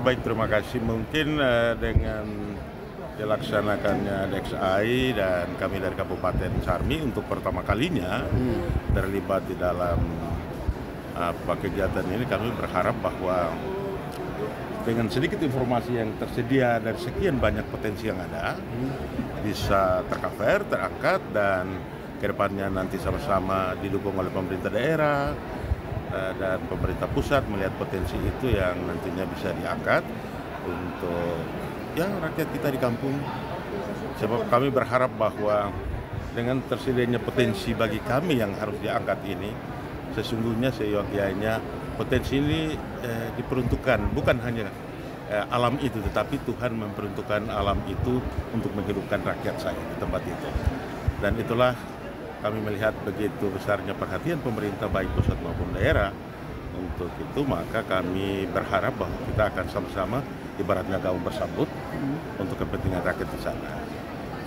baik, terima kasih. Mungkin dengan dilaksanakannya DXI dan kami dari Kabupaten Sarmi untuk pertama kalinya terlibat di dalam kegiatan ini, kami berharap bahwa dengan sedikit informasi yang tersedia dari sekian banyak potensi yang ada bisa tercover, terangkat, dan kedepannya nanti sama-sama didukung oleh pemerintah daerah dan pemerintah pusat melihat potensi itu yang nantinya bisa diangkat untuk rakyat kita di kampung. Sebab kami berharap bahwa dengan tersedianya potensi bagi kami yang harus diangkat ini, sesungguhnya seyogianya potensi ini diperuntukkan bukan hanya alam itu, tetapi Tuhan memperuntukkan alam itu untuk menghidupkan rakyat saya di tempat itu. Dan itulah kami melihat begitu besarnya perhatian pemerintah baik pusat maupun daerah untuk itu, maka kami berharap bahwa kita akan sama-sama ibaratnya gaung bersambut untuk kepentingan rakyat di sana.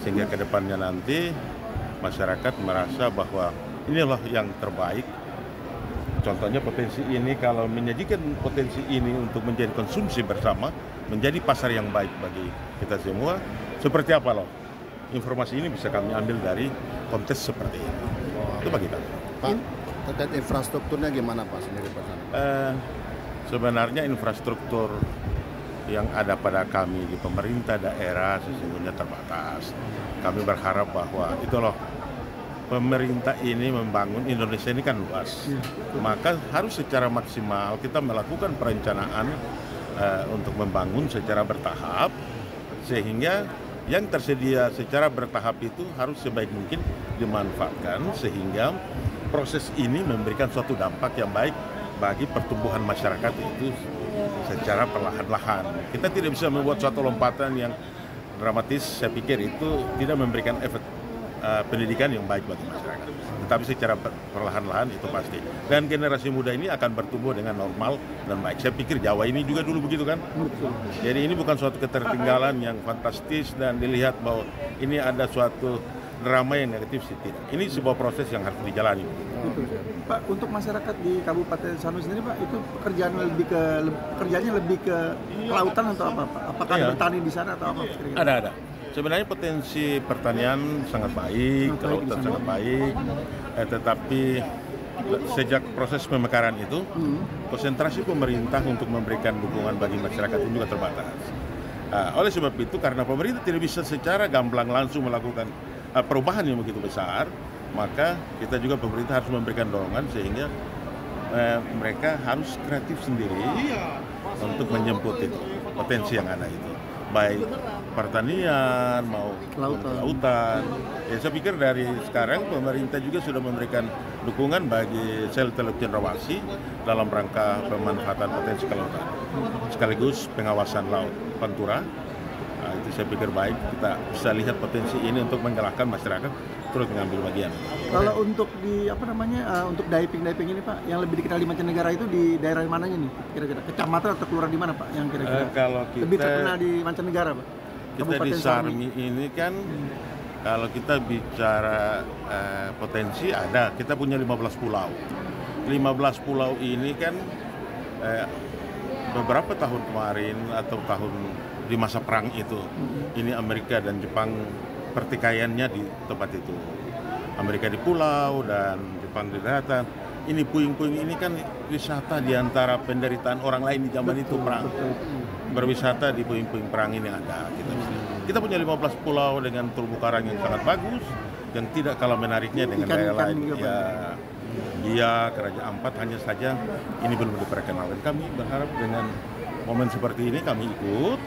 Sehingga ke depannya nanti masyarakat merasa bahwa inilah yang terbaik. Contohnya potensi ini, kalau menyajikan potensi ini untuk menjadi konsumsi bersama, menjadi pasar yang baik bagi kita semua, seperti apa loh? Informasi ini bisa kami ambil dari konteks seperti ini. Itu bagi kami. Pak, terkait infrastrukturnya gimana Pak sendiri Pak? Sebenarnya infrastruktur yang ada pada kami di pemerintah daerah sesungguhnya terbatas. Kami berharap bahwa itu loh, pemerintah ini membangun Indonesia ini kan luas, maka harus secara maksimal kita melakukan perencanaan untuk membangun secara bertahap, sehingga yang tersedia secara bertahap itu harus sebaik mungkin dimanfaatkan sehingga proses ini memberikan suatu dampak yang baik bagi pertumbuhan masyarakat itu secara perlahan-lahan. Kita tidak bisa membuat suatu lompatan yang dramatis, saya pikir itu tidak memberikan efek pendidikan yang baik bagi masyarakat. Tetapi secara perlahan-lahan itu pasti. Dan generasi muda ini akan bertumbuh dengan normal dan baik. Saya pikir Jawa ini juga dulu begitu kan? Jadi ini bukan suatu ketertinggalan yang fantastis dan dilihat bahwa ini ada suatu drama yang negatif sih, tidak. Ini sebuah proses yang harus dijalani. Pak, untuk masyarakat di Kabupaten Sarmi sendiri Pak, itu pekerjaannya lebih ke kelautan atau apa Pak? Apakah bertani di sana atau apa? Ada. Sebenarnya potensi pertanian sangat baik, kelautan sangat baik, tetapi sejak proses pemekaran itu, konsentrasi pemerintah untuk memberikan dukungan bagi masyarakat itu juga terbatas. Oleh sebab itu, karena pemerintah tidak bisa secara gamblang langsung melakukan perubahan yang begitu besar, maka kita juga pemerintah harus memberikan dorongan sehingga mereka harus kreatif sendiri untuk menjemput itu potensi yang ada itu, baik pertanian maupun kelautan. Ya, saya pikir dari sekarang pemerintah juga sudah memberikan dukungan bagi sel teluk cendrawasih dalam rangka pemanfaatan potensi kelautan sekaligus pengawasan laut Pantura. Itu saya pikir baik, kita bisa lihat potensi ini untuk menggerakkan masyarakat terus mengambil bagian. Kalau untuk di untuk diving ini Pak, yang lebih dikenal di mancanegara itu di daerah mananya nih kira-kira? Kecamatan atau kelurahan di mana Pak yang kira-kira kalau kita lebih terkenal di mancanegara Pak? Kita Kabupaten di Sarmi ini kan kalau kita bicara potensi ada, kita punya 15 pulau. 15 pulau ini kan beberapa tahun kemarin atau tahun di masa perang itu, ini Amerika dan Jepang pertikaiannya di tempat itu. Amerika di pulau dan Jepang di daratan. Ini puing-puing ini kan wisata di antara penderitaan orang lain di zaman itu perang. Berwisata di puing-puing perang ini ada. Kita punya 15 pulau dengan terumbu karang yang sangat bagus, yang tidak kalah menariknya dengan daerah lain. Ya, Kerajaan Ampat hanya saja ini belum diperkenalkan. Kami berharap dengan momen seperti ini kami ikut,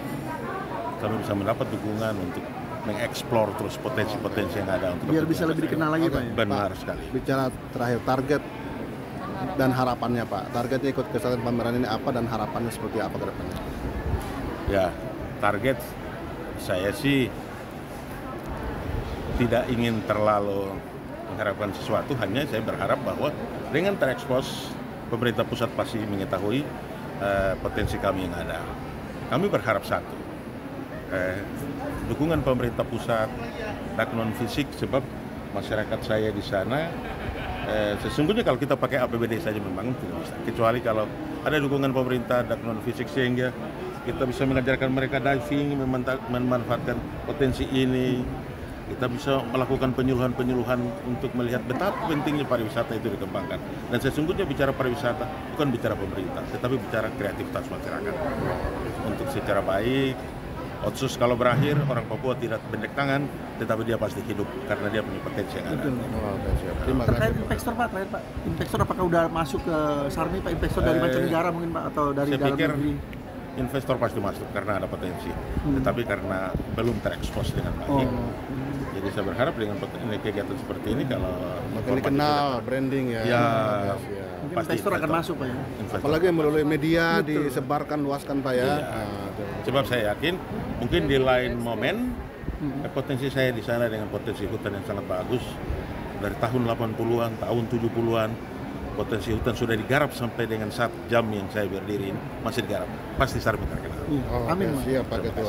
kami bisa mendapat dukungan untuk mengeksplor terus potensi-potensi yang ada untuk biar bisa lebih dikenal lagi Pak. Benar sekali. Bicara terakhir target dan harapannya Pak. Targetnya ikut kegiatan pameran ini apa dan harapannya seperti apa ke depannya? Ya, target saya sih tidak ingin terlalu mengharapkan sesuatu, hanya saya berharap bahwa dengan terekspos pemerintah pusat pasti mengetahui potensi kami yang ada. Kami berharap satu, dukungan pemerintah pusat, non fisik, sebab masyarakat saya di sana sesungguhnya kalau kita pakai APBD saja memang tidak bisa, kecuali kalau ada dukungan pemerintah non fisik sehingga kita bisa mengajarkan mereka diving, memanfaatkan potensi ini. Kita bisa melakukan penyuluhan-penyuluhan untuk melihat betapa pentingnya pariwisata itu dikembangkan. Dan sesungguhnya bicara pariwisata bukan bicara pemerintah, tetapi bicara kreativitas masyarakat. Untuk secara baik, otsus kalau berakhir, orang Papua tidak bendek tangan, tetapi dia pasti hidup karena dia punya potensi yang ada. Terima Terkait kasih. investor Pak, terakhir Pak, investor apakah udah masuk ke Sarmi Pak, investor dari mancanegara mungkin Pak, atau dari Saya dalam pikir negeri? investor pasti masuk karena ada potensi, tetapi karena belum terekspos dengan baik. Jadi saya berharap dengan kegiatan seperti ini kalau Makin dikenal, branding ya. Ya, Mungkin pasti investor akan masuk Pak ya. investor. Apalagi melalui media disebarkan, luaskan Pak ya. Iya. Nah, Sebab saya yakin mungkin di lain momen potensi saya di sana dengan potensi hutan yang sangat bagus dari tahun 80-an, tahun 70-an, potensi hutan sudah digarap sampai dengan saat jam yang saya berdiri ini masih digarap. Pasti Sarmi terkenal. Amin Pak. Siap Pak Ketua.